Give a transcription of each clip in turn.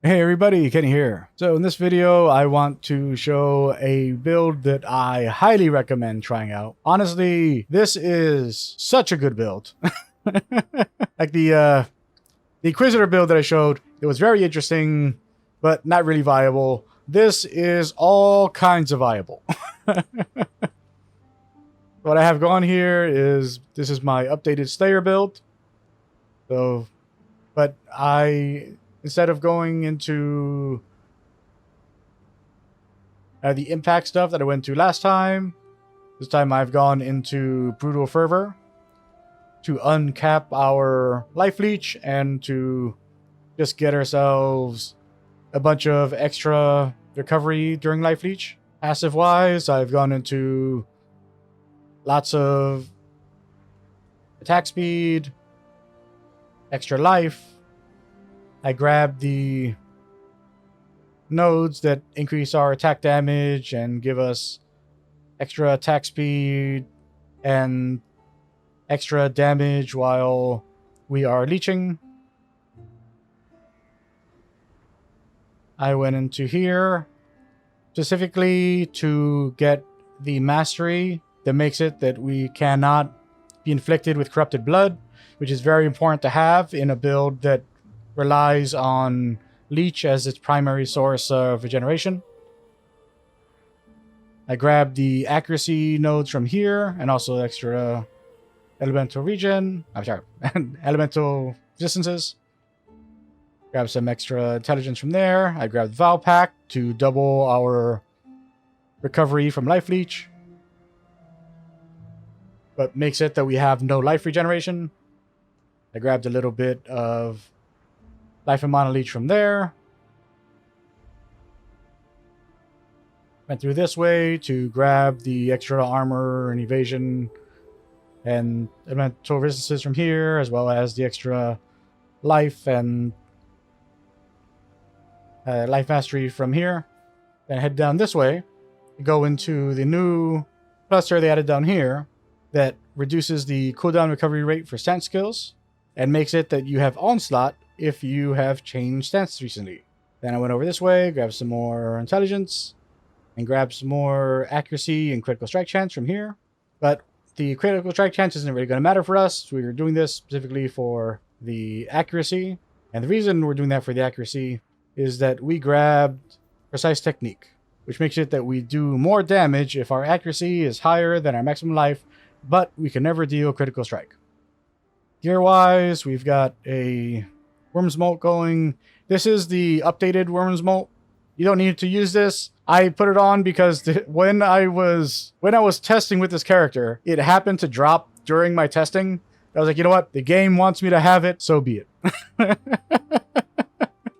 Hey everybody, Kenny here. So in this video, I want to show a build that I highly recommend trying out. Honestly, this is such a good build. Like the Inquisitor build that I showed, it was very interesting, but not really viable. This is all kinds of viable. What I have going here is, this is my updated Slayer build. So, but instead of going into the impact stuff that I went to last time, this time I've gone into Brutal Fervor to uncap our life leech and to just get ourselves a bunch of extra recovery during life leech. Passive wise, I've gone into lots of attack speed, extra life. I grabbed the nodes that increase our attack damage and give us extra attack speed and extra damage while we are leeching. I went into here specifically to get the mastery that makes it that we cannot be inflicted with corrupted blood, which is very important to have in a build that relies on leech as its primary source of regeneration. I grabbed the accuracy nodes from here and also extra elemental regen. I'm sorry, elemental resistances. Grab some extra intelligence from there. I grabbed Vow Pack to double our recovery from life leech, but makes it that we have no life regeneration. I grabbed a little bit of life and mana leech from there. Went through this way to grab the extra armor and evasion and elemental resistances from here, as well as the extra life and life mastery from here. Then head down this way, go into the new cluster they added down here that reduces the cooldown recovery rate for stance skills and makes it that you have onslaught if you have changed stance recently. Then I went over this way, grabbed some more intelligence, and grabbed some more accuracy and critical strike chance from here. But the critical strike chance isn't really going to matter for us. We're doing this specifically for the accuracy. And the reason we're doing that for the accuracy is that we grabbed Precise Technique, which makes it that we do more damage if our accuracy is higher than our maximum life, but we can never deal critical strike. Gear-wise, we've got a Worm's Molt going. This is the updated Worm's Molt. You don't need to use this. I put it on because when I was testing with this character, it happened to drop during my testing. I was like, you know what? The game wants me to have it, so be it.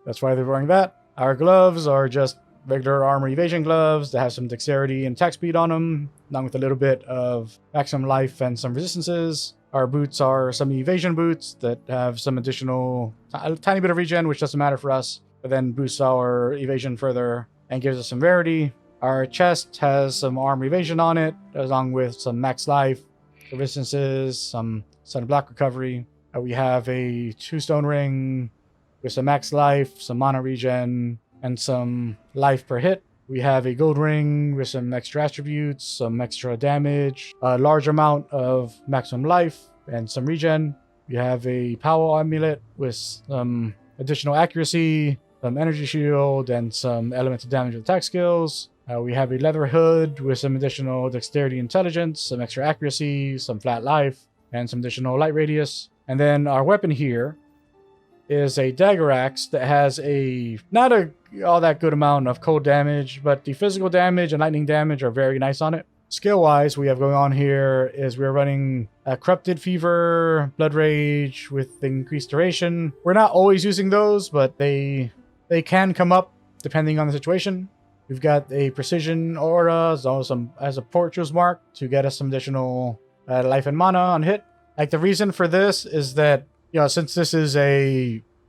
That's why they're wearing that. Our gloves are just regular armor evasion gloves that have some dexterity and attack speed on them, along with a little bit of maximum life and some resistances. Our boots are some evasion boots that have some additional, a tiny bit of regen, which doesn't matter for us, but then boosts our evasion further and gives us some rarity. Our chest has some armor evasion on it, along with some max life, resistances, some sun block recovery. We have a 2-stone ring with some max life, some mana regen, and some life per hit. We have a gold ring with some extra attributes, some extra damage, a large amount of maximum life, and some regen. We have a power amulet with some additional accuracy, some energy shield, and some elemental damage with attack skills. We have a leather hood with some additional dexterity intelligence, some extra accuracy, some flat life, and some additional light radius. And then our weapon here is a dagger axe that has not all that good amount of cold damage, but the physical damage and lightning damage are very nice on it. Skill-wise, we have going on here is we're running a Corrupted Fever, Blood Rage with increased duration. We're not always using those, but they can come up depending on the situation. We've got a Precision Aura as a Portals Mark to get us some additional life and mana on hit. Like, the reason for this is that, since this is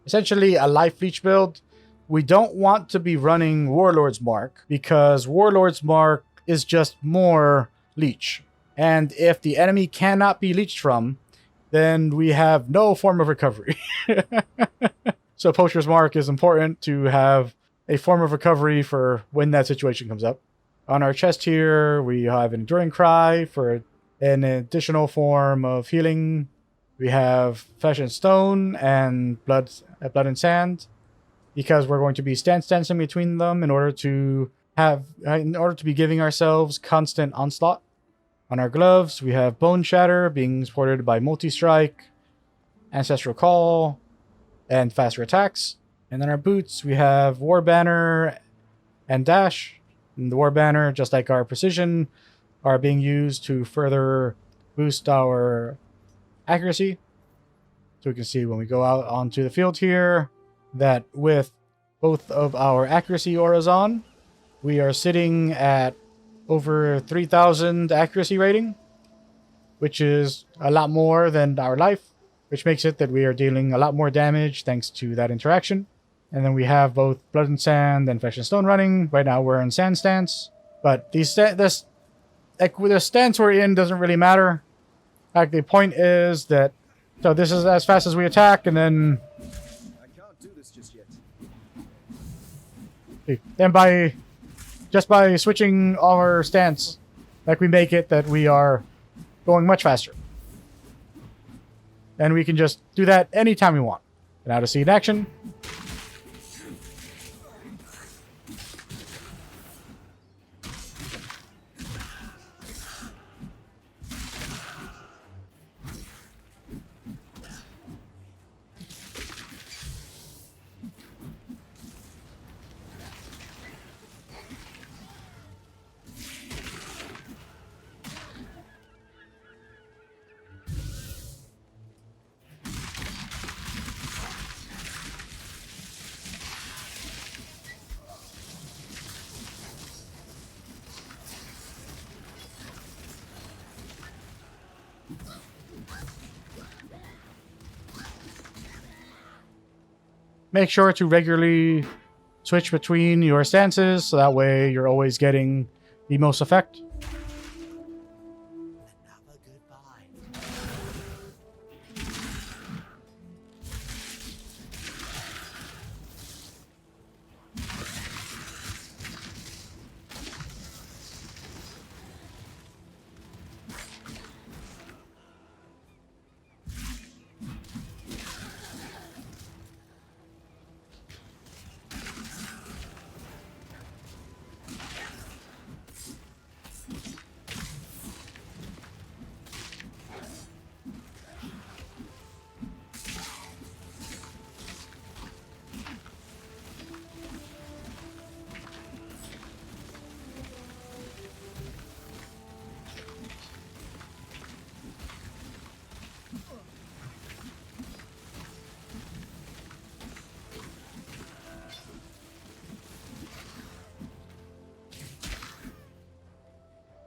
essentially a life leech build, we don't want to be running Warlord's Mark because Warlord's Mark is just more leech. And if the enemy cannot be leeched from, then we have no form of recovery. So Poacher's Mark is important to have a form of recovery for when that situation comes up. On our chest here, we have Enduring Cry for an additional form of healing. We have Flesh and Stone and Blood and Sand, because we're going to be stancing between them in order to be giving ourselves constant onslaught. On our gloves, we have Bone Shatter being supported by Multi-Strike, Ancestral Call, and faster attacks. And then our boots, we have War Banner and Dash. And the War Banner, just like our Precision, are being used to further boost our accuracy. So we can see when we go out onto the field here that with both of our accuracy auras on, we are sitting at over 3,000 accuracy rating, which is a lot more than our life, which makes it that we are dealing a lot more damage thanks to that interaction. And then we have both Blood and Sand and Flesh and Stone running. Right now we're in Sand stance, but the stance we're in doesn't really matter. Like, the point is that, so this is as fast as we attack, and then I can't do this just yet. then by switching our stance, like, we make it that we are going much faster. And we can just do that anytime we want. Now to see in action. Make sure to regularly switch between your stances, so that way you're always getting the most effect. Another goodbye.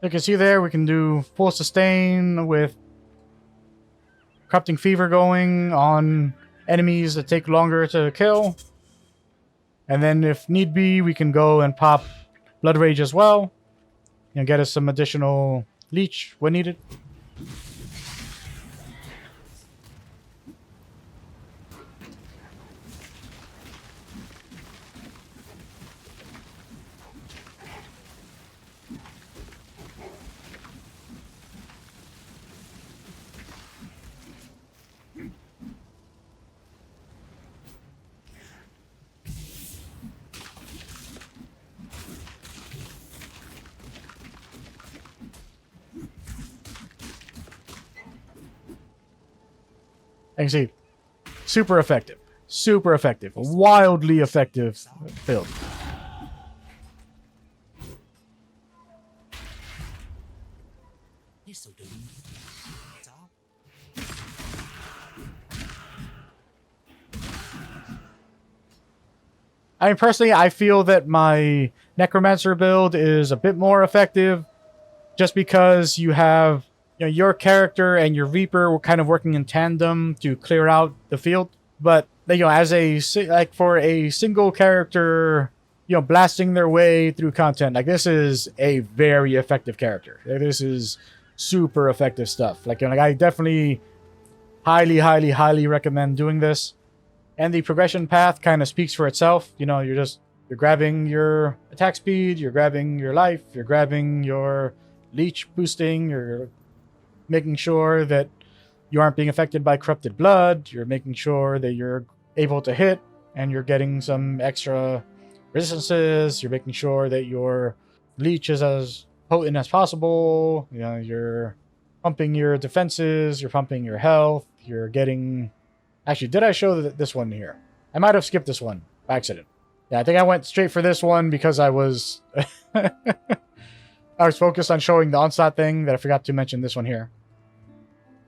You can see there we can do full sustain with Corrupting Fever going on enemies that take longer to kill. And then if need be, we can go and pop Blood Rage as well. And get us some additional leech when needed. You can see, super effective, wildly effective build. This'll do. That's all. I mean, personally, I feel that my Necromancer build is a bit more effective, just because you have, you know, your character and your Reaper were kind of working in tandem to clear out the field. But, you know, as for a single character, you know, blasting their way through content, like, this is a very effective character. This is super effective stuff. Like, I definitely highly recommend doing this. And the progression path kind of speaks for itself. You know, you're grabbing your attack speed, you're grabbing your life, you're grabbing your leech boosting, you're making sure that you aren't being affected by corrupted blood, you're making sure that you're able to hit and you're getting some extra resistances, you're making sure that your leech is as potent as possible, you know, you're pumping your defenses, you're pumping your health, you're getting... Actually, did I show this one here? I might have skipped this one by accident. Yeah, I think I went straight for this one because I was I was focused on showing the onslaught thing that I forgot to mention this one here.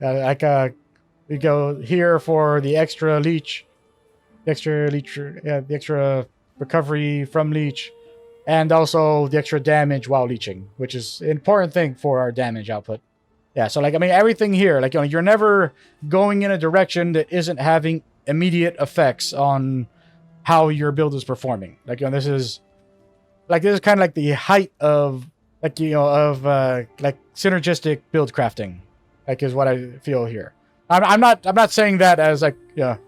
We go here for the extra leech, the extra recovery from leech, and also the extra damage while leeching, which is an important thing for our damage output. Yeah, so like, I mean, everything here, like, you know, you're never going in a direction that isn't having immediate effects on how your build is performing. Like, you know, this is kind of like the height of, like, you know, of like synergistic build crafting, like, is what I feel here. I'm not saying that as like, yeah,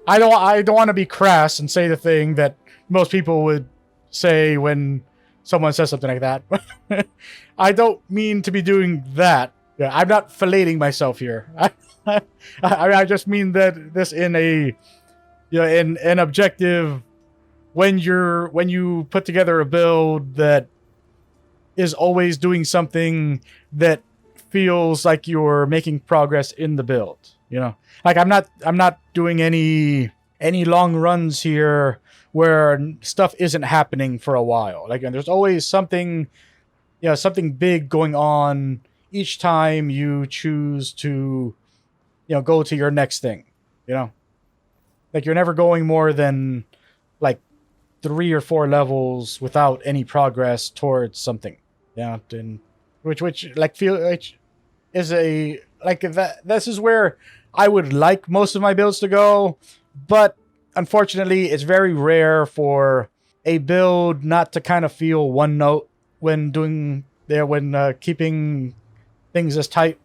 I don't want to be crass and say the thing that most people would say when someone says something like that. I don't mean to be doing that. Yeah, I'm not filleting myself here. I just mean that this in a, you know, in an objective, when you put together a build that is always doing something that feels like you're making progress in the build, you know, like I'm not doing any long runs here where stuff isn't happening for a while. Like, and there's always something, you know, something big going on each time you choose to, you know, go to your next thing, you know, like you're never going more than like 3 or 4 levels without any progress towards something. Yeah. And which like which is a, like that, this is where I would like most of my builds to go, but unfortunately it's very rare for a build not to kind of feel one note when doing there, when keeping things as tight.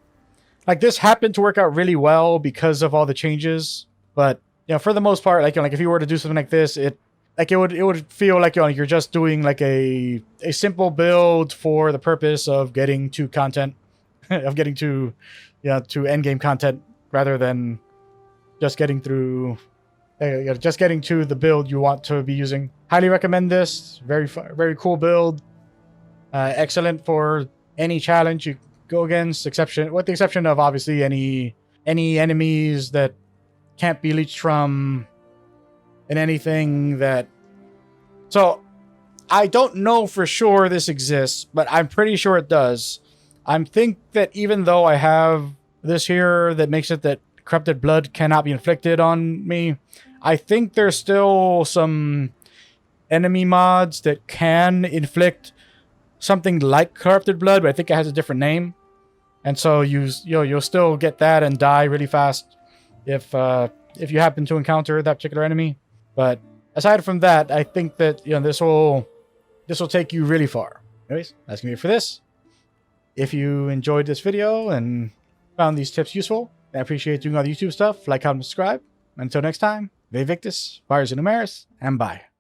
Like, this happened to work out really well because of all the changes, but, you know, for the most part, like, you know, like if you were to do something like this, it would feel like, you know, you're just doing like a simple build for the purpose of getting to content, of getting to, you know, to end game content, rather than just getting through, just getting to the build you want to be using. Highly recommend this. Very cool build. Excellent for any challenge you go against, with the exception of obviously any enemies that can't be leached from, and anything that... So I don't know for sure this exists, but I'm pretty sure it does. I think that even though I have this here that makes it that corrupted blood cannot be inflicted on me, I think there's still some enemy mods that can inflict something like corrupted blood, but I think it has a different name. And so you'll still get that and die really fast if you happen to encounter that particular enemy. But aside from that, I think that, you know, this will take you really far. Anyways, that's gonna be it for this. If you enjoyed this video and found these tips useful, I appreciate doing all the YouTube stuff. Like, comment, subscribe. Until next time, Ve Victus, Virus and Numeris, and bye.